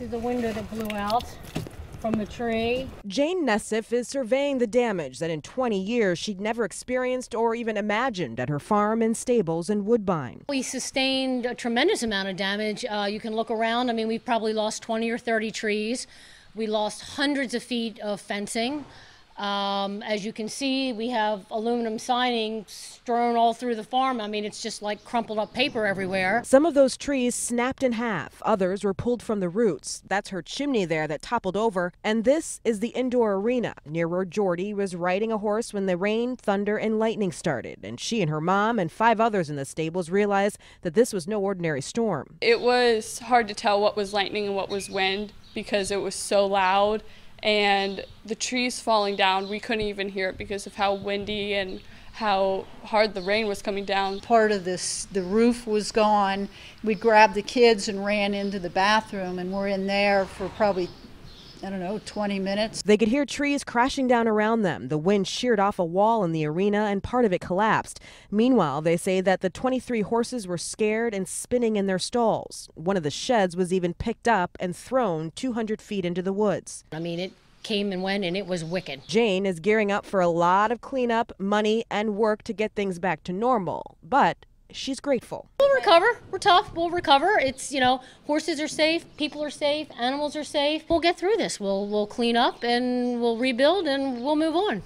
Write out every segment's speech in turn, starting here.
is the window that blew out from the tree. Jane Nessif is surveying the damage that in 20 years she'd never experienced or even imagined at her farm and stables in Woodbine. We sustained a tremendous amount of damage. You can look around. I mean, we've probably lost 20 or 30 trees. We lost hundreds of feet of fencing. As you can see, we have aluminum siding strewn all through the farm. I mean, it's just like crumpled up paper everywhere. Some of those trees snapped in half. Others were pulled from the roots. That's her chimney there that toppled over. And this is the indoor arena near where Jordy was riding a horse when the rain, thunder, and lightning started. And she and her mom and 5 others in the stables realized that this was no ordinary storm. It was hard to tell what was lightning and what was wind because it was so loud. And the trees falling down, we couldn't even hear it because of how windy and how hard the rain was coming down. Part of this, the roof was gone. We grabbed the kids and ran into the bathroom, and we're in there for probably, I don't know, 20 minutes. They could hear trees crashing down around them. The wind sheared off a wall in the arena and part of it collapsed. Meanwhile, they say that the 23 horses were scared and spinning in their stalls. One of the sheds was even picked up and thrown 200 feet into the woods. I mean, it came and went, and it was wicked. Jane is gearing up for a lot of cleanup, money, and work to get things back to normal. But she's grateful. We'll recover. We're tough. We'll recover. It's, you know, horses are safe, people are safe, animals are safe. We'll get through this. We'll clean up and we'll rebuild and we'll move on.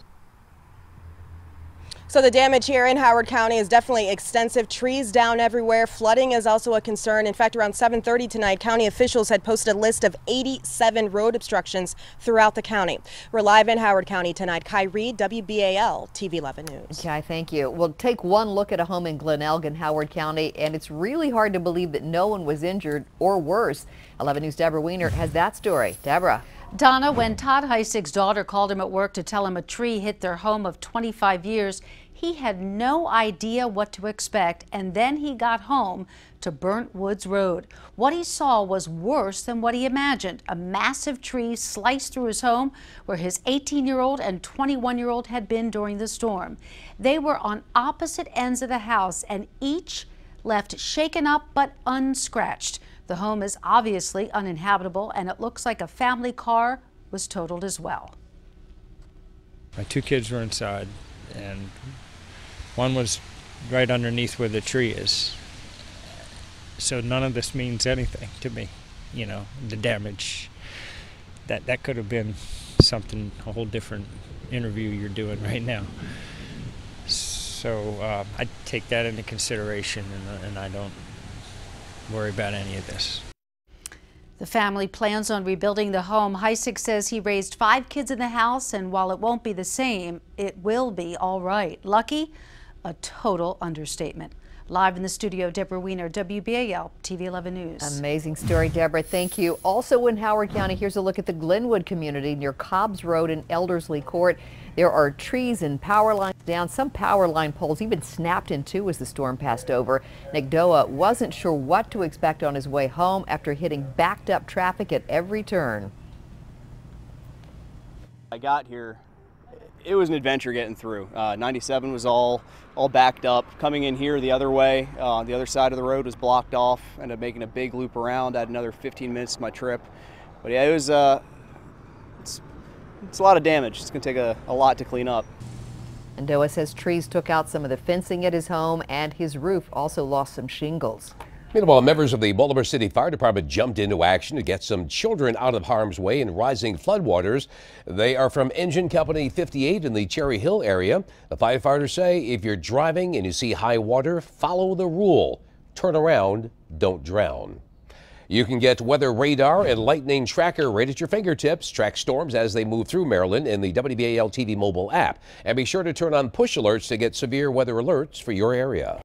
So the damage here in Howard County is definitely extensive. Trees down everywhere. Flooding is also a concern. In fact, around 7:30 tonight, county officials had posted a list of 87 road obstructions throughout the county. We're live in Howard County tonight. Kai Reed, WBAL TV 11 News. Okay, thank you. We'll take one look at a home in Glen Elgin, Howard County, and it's really hard to believe that no one was injured or worse. 11 News' Deborah Weiner has that story. Deborah. Donna, when Todd Heisig's daughter called him at work to tell him a tree hit their home of 25 years, he had no idea what to expect, and then he got home to Burnt Woods Road. What he saw was worse than what he imagined. A massive tree sliced through his home where his 18-year-old and 21-year-old had been during the storm. They were on opposite ends of the house and each left shaken up but unscratched. The home is obviously uninhabitable, and it looks like a family car was totaled as well. My 2 kids were inside, and one was right underneath where the tree is. So none of this means anything to me. You know, the damage, that could have been something, a whole different interview you're doing right now. So I take that into consideration, and I don't worry about any of this. The family plans on rebuilding the home. Heisig says he raised 5 kids in the house, and while it won't be the same, it will be all right. Lucky? A total understatement. Live in the studio, Deborah Weiner, WBAL TV 11 News. Amazing story, Deborah. Thank you. Also in Howard County, here's a look at the Glenwood community near Cobbs Road and Eldersley Court. There are trees and power lines down. Some power line poles even snapped in two as the storm passed over. Nick Doa wasn't sure what to expect on his way home after hitting backed up traffic at every turn. I got here, it was an adventure getting through. 97 was all backed up. Coming in here the other way, the other side of the road was blocked off. Ended up making a big loop around. I had another 15 minutes to my trip. But yeah, it was it's a lot of damage. It's going to take a lot to clean up. And Doa says trees took out some of the fencing at his home, and his roof also lost some shingles. Meanwhile, members of the Baltimore City Fire Department jumped into action to get some children out of harm's way in rising floodwaters. They are from Engine Company 58 in the Cherry Hill area. The firefighters say if you're driving and you see high water, follow the rule. Turn around, don't drown. You can get weather radar and lightning tracker right at your fingertips. Track storms as they move through Maryland in the WBAL TV mobile app. And be sure to turn on push alerts to get severe weather alerts for your area.